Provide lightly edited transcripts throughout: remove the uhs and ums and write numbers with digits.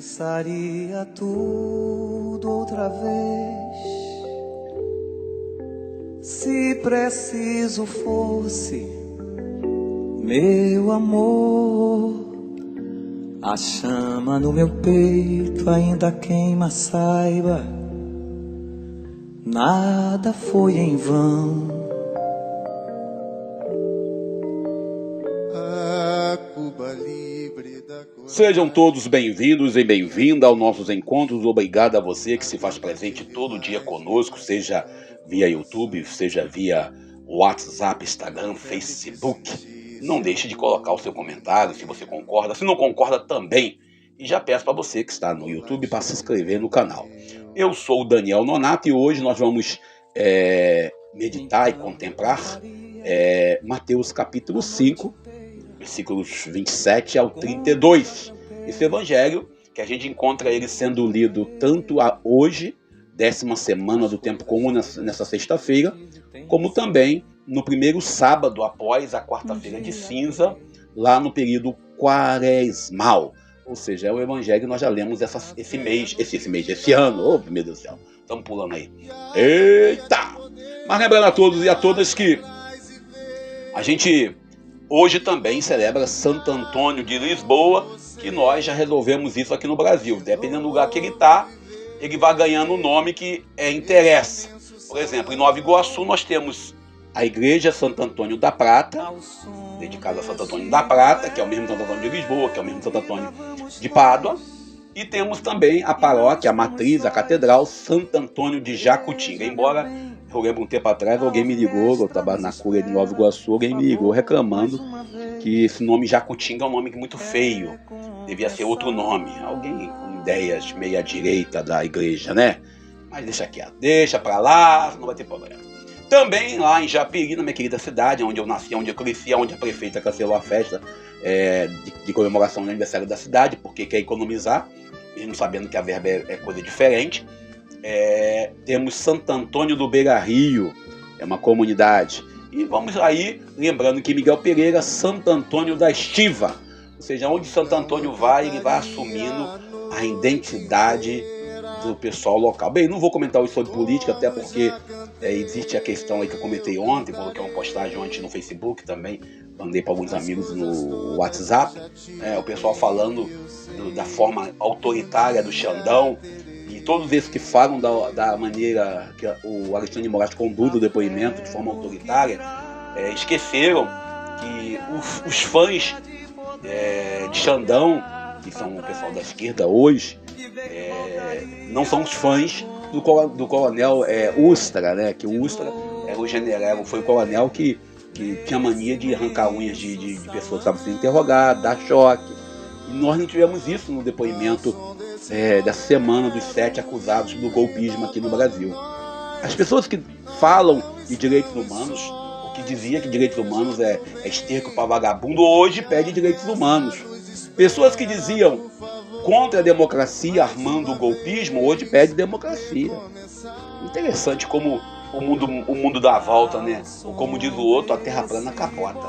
Começaria tudo outra vez, se preciso fosse, meu amor. A chama no meu peito ainda queima, saiba, nada foi em vão. Sejam todos bem-vindos e bem-vinda aos nossos encontros. Obrigado a você que se faz presente todo dia conosco, seja via YouTube, seja via WhatsApp, Instagram, Facebook. Não deixe de colocar o seu comentário, se você concorda. Se não concorda, também. E já peço para você que está no YouTube para se inscrever no canal. Eu sou o Daniel Nonato e hoje nós vamos meditar e contemplar Mateus capítulo 5, versículos 27 ao 32. Esse evangelho que a gente encontra ele sendo lido tanto hoje, 10ª semana do tempo comum, nessa sexta-feira, como também no primeiro sábado após a quarta-feira de cinza, lá no período quaresmal. Ou seja, é o evangelho que nós já lemos esse ano. Oh, meu Deus do céu, estamos pulando aí. Eita! Mas lembrando a todos e a todas que a gente hoje também celebra Santo Antônio de Lisboa, que nós já resolvemos isso aqui no Brasil. Dependendo do lugar que ele está, ele vai ganhando o nome que interessa. Por exemplo, em Nova Iguaçu nós temos a Igreja Santo Antônio da Prata, dedicada a Santo Antônio da Prata, que é o mesmo Santo Antônio de Lisboa, que é o mesmo Santo Antônio de Pádua. E temos também a paróquia, a matriz, a catedral Santo Antônio de Jacutinga. Embora, eu lembro um tempo atrás, alguém me ligou, eu estava na Cúria de Nova Iguaçu, alguém me ligou reclamando que esse nome Jacutinga é um nome muito feio, devia ser outro nome. Alguém com ideias meio à direita da igreja, né? Mas deixa quieto, deixa pra lá, não vai ter problema. Também lá em Japeri, na minha querida cidade, onde eu nasci, onde eu cresci, onde a prefeita cancelou a festa de comemoração do aniversário da cidade, porque quer economizar, mesmo sabendo que a verba é coisa diferente. Temos Santo Antônio do Beira Rio, é uma comunidade. E vamos aí, lembrando que Miguel Pereira, Santo Antônio da Estiva. Ou seja, onde Santo Antônio vai, ele vai assumindo a identidade do pessoal local. Bem, não vou comentar hoje sobre política, até porque existe a questão aí que eu comentei ontem, coloquei uma postagem ontem no Facebook também, mandei para alguns amigos no WhatsApp, o pessoal falando da forma autoritária do Xandão, e todos esses que falam da maneira que o Alexandre de Moraes conduz o depoimento de forma autoritária, esqueceram que os fãs de Xandão, que são o pessoal da esquerda hoje, não são os fãs do coronel Ustra, né? Que o Ustra era o general, foi o coronel que tinha mania de arrancar unhas de pessoas que estavam sendo interrogadas, dar choque. E nós não tivemos isso no depoimento dessa semana dos 7 acusados do golpismo aqui no Brasil. As pessoas que falam de direitos humanos, ou que diziam que direitos humanos é esterco para vagabundo, hoje pedem direitos humanos. Pessoas que diziam contra a democracia, armando o golpismo, hoje pede democracia. Interessante como o mundo dá a volta, né? Ou como diz o outro, a terra plana capota.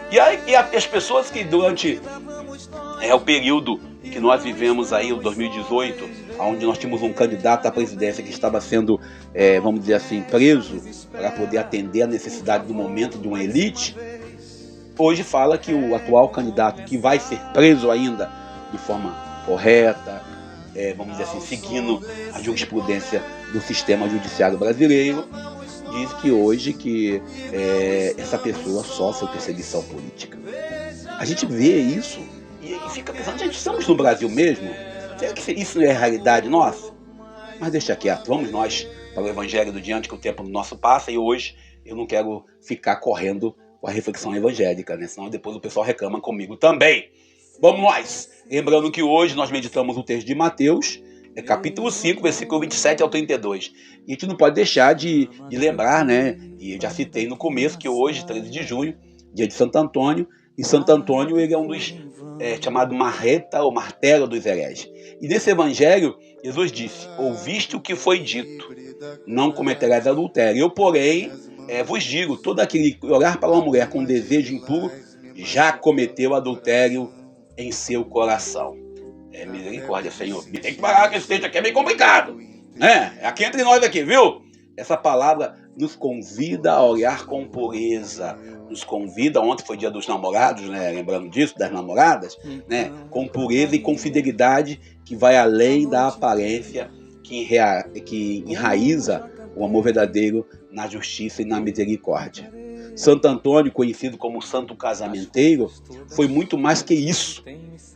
E as pessoas que durante o período que nós vivemos aí, o 2018, onde nós tínhamos um candidato à presidência que estava sendo, vamos dizer assim, preso para poder atender a necessidade do momento de uma elite, hoje fala que o atual candidato, que vai ser preso ainda de forma correta, vamos dizer assim, seguindo a jurisprudência do sistema judiciário brasileiro, diz que hoje essa pessoa sofre perseguição política. A gente vê isso e fica pensando, gente, estamos no Brasil mesmo? Será que isso não é a realidade nossa? Mas deixa quieto, vamos nós para o Evangelho do Diante, que o tempo nosso passa, e hoje eu não quero ficar correndo com a reflexão evangélica, né? Senão depois o pessoal reclama comigo também. Vamos nós! Lembrando que hoje nós meditamos o texto de Mateus, capítulo 5, versículo 27 ao 32. E a gente não pode deixar de lembrar, né? E eu já citei no começo que hoje, 13 de junho, dia de Santo Antônio, e Santo Antônio ele é um dos chamado marreta ou martelo dos hereges. E nesse evangelho, Jesus disse: ouviste o que foi dito, não cometerás adultério. Eu, porém, vos digo, todo aquele que olhar para uma mulher com desejo impuro, já cometeu adultério em seu coração. Misericórdia, Senhor. Tem que parar que esse texto aqui é bem complicado. Aqui entre nós aqui, viu? Essa palavra nos convida a olhar com pureza. Nos convida, ontem foi dia dos namorados, né? Lembrando disso, das namoradas, né? Com pureza e com fidelidade que vai além da aparência, que enraiza o amor verdadeiro na justiça e na misericórdia. Santo Antônio, conhecido como Santo Casamenteiro, foi muito mais que isso.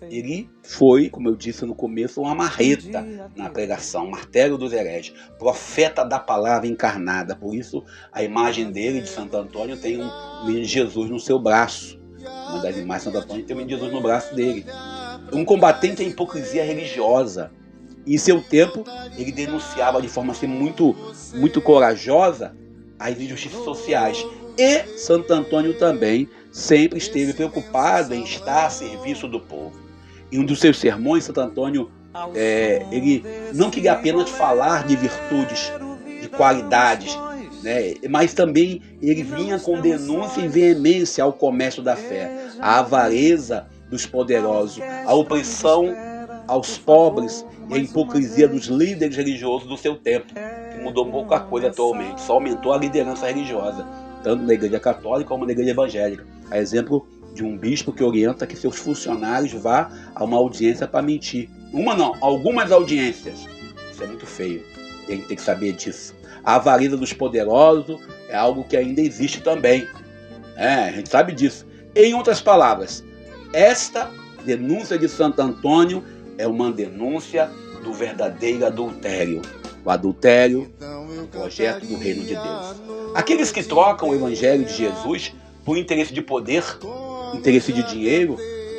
Ele foi, como eu disse no começo, uma marreta na pregação, martelo dos hereges, profeta da palavra encarnada. Por isso, a imagem dele, de Santo Antônio, tem um menino Jesus no seu braço. Uma das imagens de Santo Antônio tem um menino Jesus no braço dele. Um combatente à hipocrisia religiosa. Em seu tempo, ele denunciava de forma assim, muito corajosa as injustiças sociais. E Santo Antônio também sempre esteve preocupado em estar a serviço do povo. Em um dos seus sermões, Santo Antônio ele não queria apenas falar de virtudes, de qualidades, né? Mas também ele vinha com denúncia e veemência ao comércio da fé, à avareza dos poderosos, à opressão aos pobres e à hipocrisia dos líderes religiosos do seu tempo, que mudou pouca coisa atualmente, só aumentou a liderança religiosa, tanto na igreja católica como na igreja evangélica. A exemplo de um bispo que orienta que seus funcionários vá a uma audiência para mentir. Uma não, algumas audiências. Isso é muito feio. A gente tem que saber disso. A avareza dos poderosos é algo que ainda existe também. A gente sabe disso. Em outras palavras, esta denúncia de Santo Antônio é uma denúncia do verdadeiro adultério. O adultério, o projeto do reino de Deus. Aqueles que trocam o evangelho de Jesus por interesse de poder, interesse de dinheiro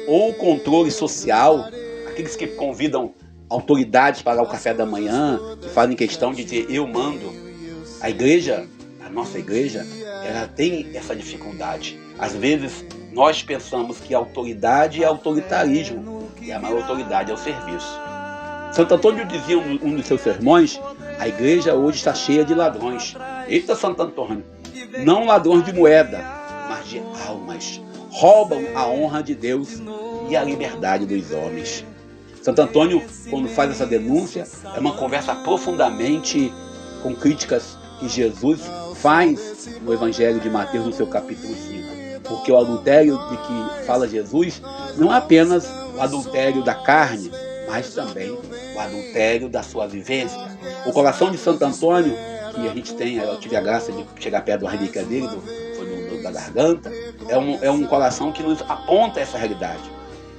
ou controle social, aqueles que convidam autoridades para o café da manhã e fazem questão de dizer eu mando. A igreja, a nossa igreja, ela tem essa dificuldade. Às vezes nós pensamos que a autoridade é autoritarismo e a maior autoridade é o serviço. Santo Antônio dizia em um dos seus sermões: a igreja hoje está cheia de ladrões. Eita, Santo Antônio, não ladrões de moeda, mas de almas. Roubam a honra de Deus e a liberdade dos homens. Santo Antônio, quando faz essa denúncia, é uma conversa profundamente com críticas que Jesus faz no Evangelho de Mateus, no seu capítulo 5. Porque o adultério de que fala Jesus não é apenas o adultério da carne, mas também o adultério da sua vivência. O coração de Santo Antônio, que a gente tem, eu tive a graça de chegar perto da relíquia dele, da garganta, é um coração que nos aponta essa realidade.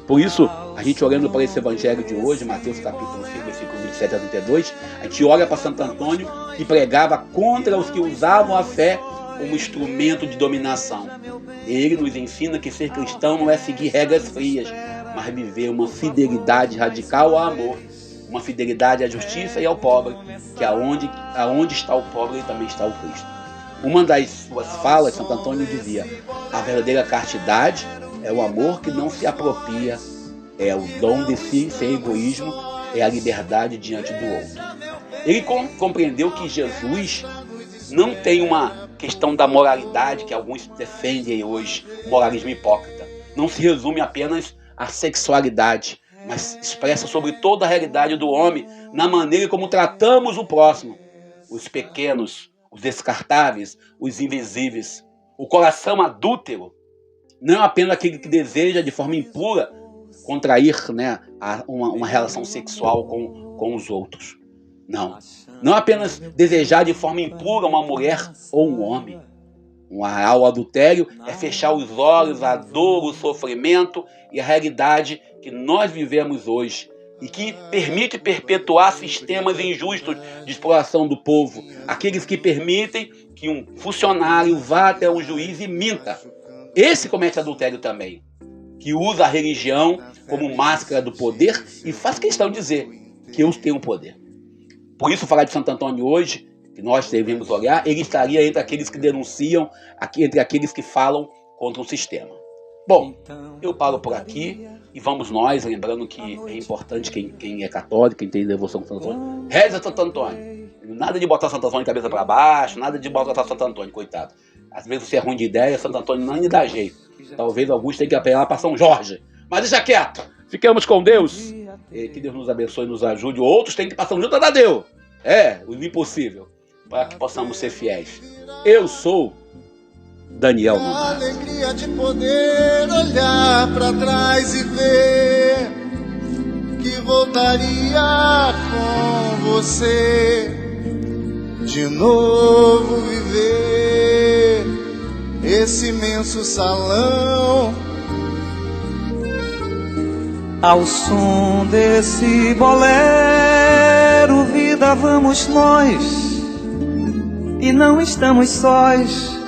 Por isso, a gente olhando para esse evangelho de hoje, Mateus capítulo 5, versículo 27 a 32, a gente olha para Santo Antônio, que pregava contra os que usavam a fé como instrumento de dominação. Ele nos ensina que ser cristão não é seguir regras frias, mas viver uma fidelidade radical ao amor, uma fidelidade à justiça e ao pobre, que aonde está o pobre, também está o Cristo. Uma das suas falas, Santo Antônio dizia: a verdadeira castidade é o amor que não se apropria, é o dom de si, sem egoísmo, é a liberdade diante do outro. Ele compreendeu que Jesus não tem uma questão da moralidade que alguns defendem hoje, moralismo hipócrita. Não se resume apenas à sexualidade, mas expressa sobre toda a realidade do homem na maneira como tratamos o próximo, os pequenos, os descartáveis, os invisíveis. O coração adúltero não é apenas aquele que deseja de forma impura contrair, né, uma relação sexual com os outros. Não. Não apenas desejar de forma impura uma mulher ou um homem. O adultério é fechar os olhos à dor, o sofrimento e a realidade que nós vivemos hoje e que permite perpetuar sistemas injustos de exploração do povo. Aqueles que permitem que um funcionário vá até um juiz e minta. Esse comete adultério também, que usa a religião como máscara do poder e faz questão de dizer que eu tenho poder. Por isso, falar de Santo Antônio hoje, que nós devemos olhar, ele estaria entre aqueles que denunciam, entre aqueles que falam contra o sistema. Bom, eu paro por aqui e vamos nós, lembrando que é importante quem é católico, quem tem devoção com Santo Antônio, reza Santo Antônio. Nada de botar Santo Antônio de cabeça para baixo, nada de botar Santo Antônio, coitado. Às vezes você é ruim de ideia, Santo Antônio não lhe dá jeito. Talvez alguns tenham que apelar para São Jorge. Mas deixa quieto. Fiquemos com Deus. Que Deus nos abençoe e nos ajude. Outros têm que passar junto a Tadeu. O impossível. Para que possamos ser fiéis. Eu sou Daniel Nunes. A alegria de poder olhar para trás e ver que voltaria com você de novo viver esse imenso salão. Ao som desse bolero, vida, vamos nós, e não estamos sós.